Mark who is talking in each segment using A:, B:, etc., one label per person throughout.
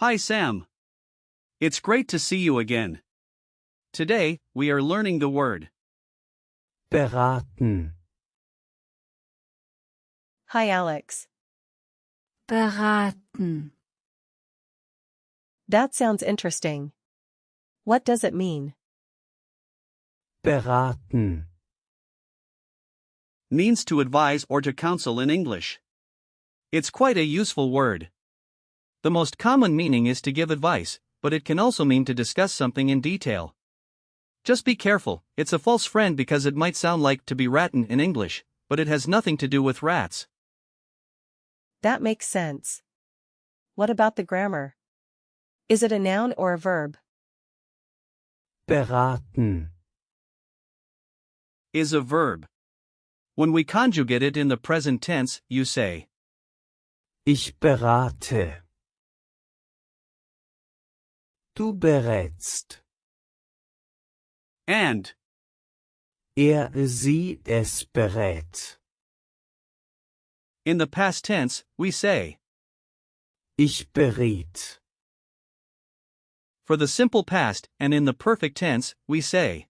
A: Hi Sam. It's great to see you again. Today, we are learning the word
B: beraten,
C: Hi Alex.
D: beraten,
C: That sounds interesting. What does it mean?
B: beraten,
A: means to advise or to counsel in English. It's quite a useful word. The most common meaning is to give advice, but it can also mean to discuss something in detail. Just be careful, it's a false friend because it might sound like to be ratten in English, but it has nothing to do with rats.
C: That makes sense. What about the grammar? Is it a noun or a verb?
B: beraten,
A: Is a verb. When we conjugate it in the present tense, you say,
B: ich berate. Du berätst.
A: and.
B: Sie, es berät.
A: In the past tense, we say,
B: Ich beriet.
A: for the simple past, and in the perfect tense, we say,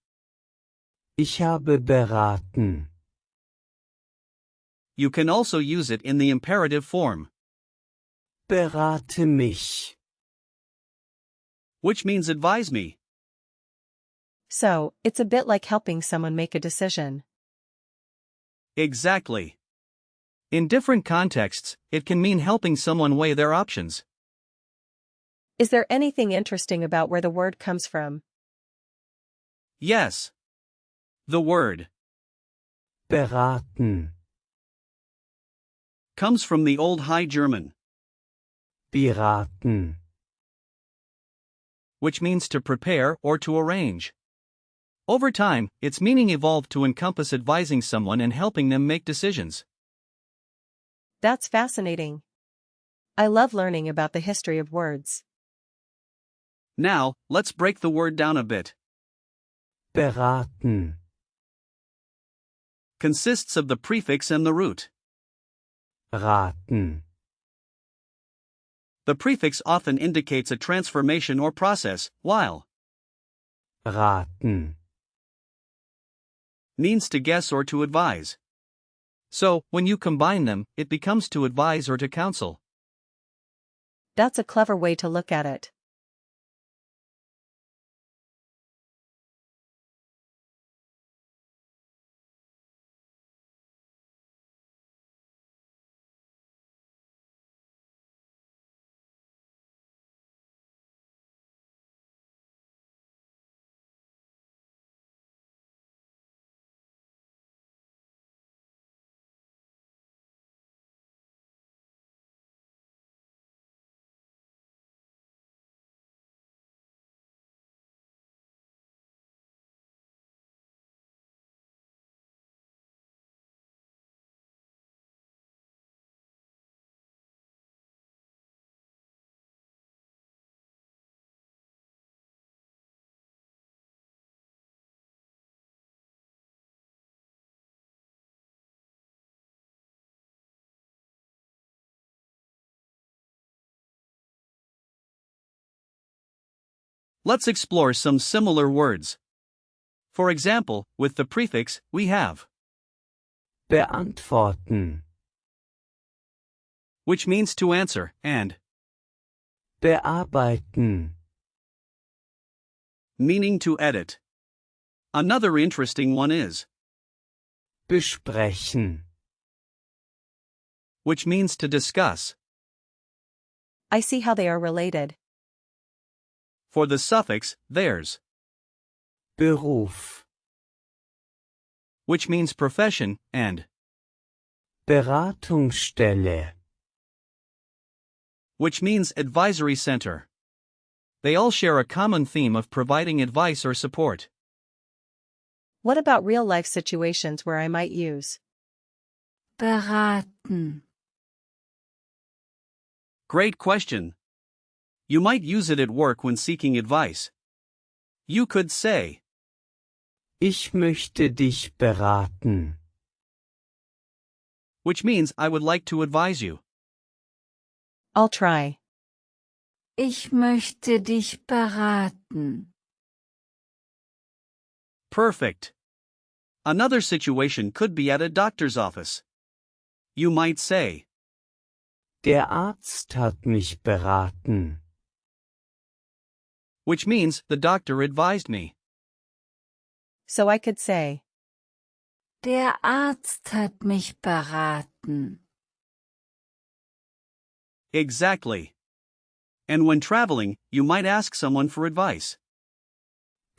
B: Ich habe beraten.
A: you can also use it in the imperative form,
B: Berate mich.
A: which means advise me.
C: So, it's a bit like helping someone make a decision.
A: Exactly. In different contexts, it can mean helping someone weigh their options.
C: Is there anything interesting about where the word comes from?
A: Yes. The word
B: Beraten.
A: comes from the Old High German,
B: Beraten.
A: which means to prepare or to arrange. Over time, its meaning evolved to encompass advising someone and helping them make decisions.
C: That's fascinating. I love learning about the history of words.
A: Now, let's break the word down a bit.
B: Beraten.
A: Consists of the prefix and the root.
B: Raten.
A: The prefix often indicates a transformation or process, while
B: Raten.
A: means to guess or to advise. So, when you combine them, it becomes to advise or to counsel.
C: That's a clever way to look at it.
A: Let's explore some similar words. For example, with the prefix, we have
B: Beantworten.
A: which means to answer, and
B: Bearbeiten.
A: meaning to edit. Another interesting one is
B: Besprechen.
A: which means to discuss.
C: I see how they are related.
A: For the suffix, there's,
B: Beruf.
A: which means profession, and
B: Beratungsstelle.
A: which means advisory center. They all share a common theme of providing advice or support.
C: What about real-life situations where I might use
D: beraten,
A: Great question. You might use it at work when seeking advice. You could say,
B: Ich möchte dich beraten.
A: which means I would like to advise you.
C: I'll try.
D: Ich möchte dich beraten.
A: Perfect. Another situation could be at a doctor's office. You might say,
B: Der Arzt hat mich beraten.
A: which means the doctor advised me.
C: So I could say,
D: Der Arzt hat mich beraten.
A: Exactly. And when traveling, you might ask someone for advice.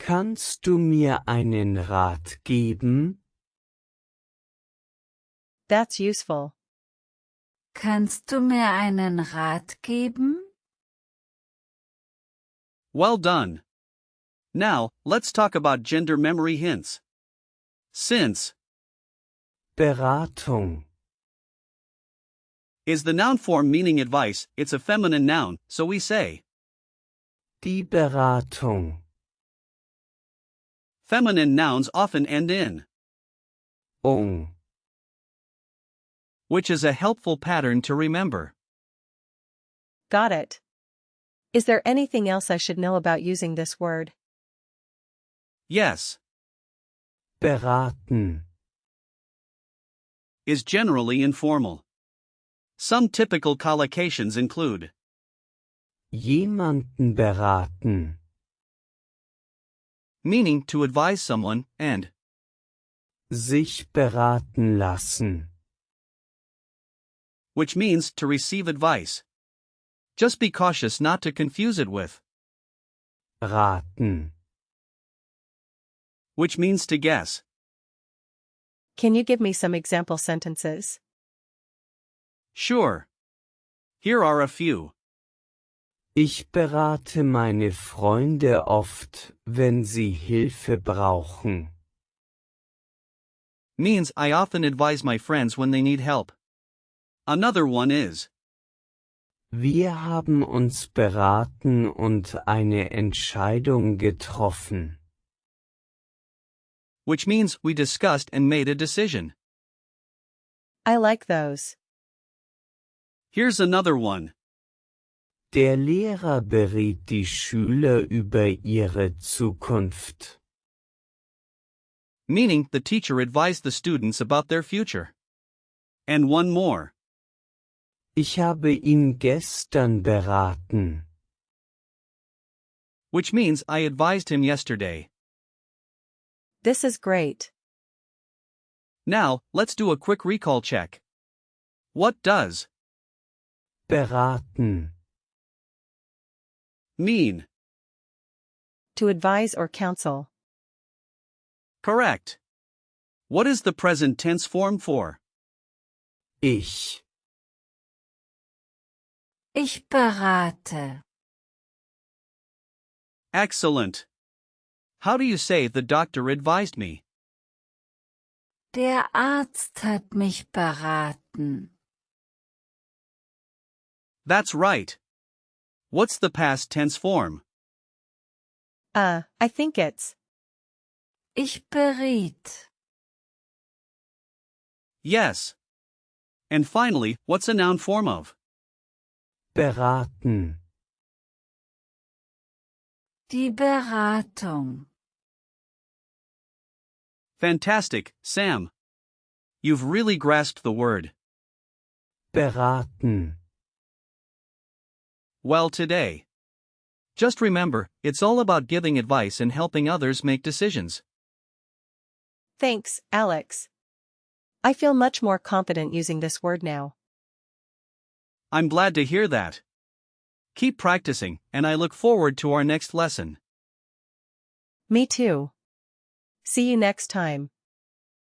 B: Kannst du mir einen Rat geben?
C: that's useful.
D: Kannst du mir einen Rat geben?
A: Well done. Now, let's talk about gender memory hints. Since
B: Beratung.
A: is the noun form meaning advice, it's a feminine noun, so we say
B: Die Beratung.
A: feminine nouns often end in, which is a helpful pattern to remember.
C: Got it. Is there anything else I should know about using this word?
A: Yes,
B: Beraten.
A: is generally informal. Some typical collocations include
B: Jemanden beraten.
A: meaning to advise someone and
B: Sich beraten lassen.
A: which means to receive advice. Just be cautious not to confuse it with
B: Raten.
A: which means to guess.
C: Can you give me some example sentences?
A: Sure. Here are a few.
B: Ich berate meine Freunde oft, wenn sie Hilfe brauchen.
A: Means I often advise my friends when they need help. Another one is
B: Wir haben uns beraten und eine Entscheidung getroffen.
A: which means we discussed and made a decision.
C: I like those.
A: Here's another one.
B: Der Lehrer beriet die Schüler über ihre Zukunft.
A: Meaning the teacher advised the students about their future. And one more.
B: Ich habe ihn gestern beraten.
A: Which means I advised him yesterday.
C: This is great.
A: Now, let's do a quick recall check. What does
B: Beraten.
A: mean?
C: To advise or counsel.
A: Correct. What is the present tense form for?
B: Ich.
D: Ich berate.
A: Excellent. How do you say the doctor advised me?
D: Der Arzt hat mich beraten.
A: That's right. What's the past tense form?
C: I think it's
D: Ich beriet.
A: Yes. And finally, what's a noun form of?
B: Beraten.
D: Die Beratung.
A: Fantastic, Sam. You've really grasped the word.
B: Beraten.
A: Well today. Just remember, it's all about giving advice and helping others make decisions.
C: Thanks, Alex. I feel much more confident using this word now.
A: I'm glad to hear that. Keep practicing, and I look forward to our next lesson.
C: Me too. See you next time.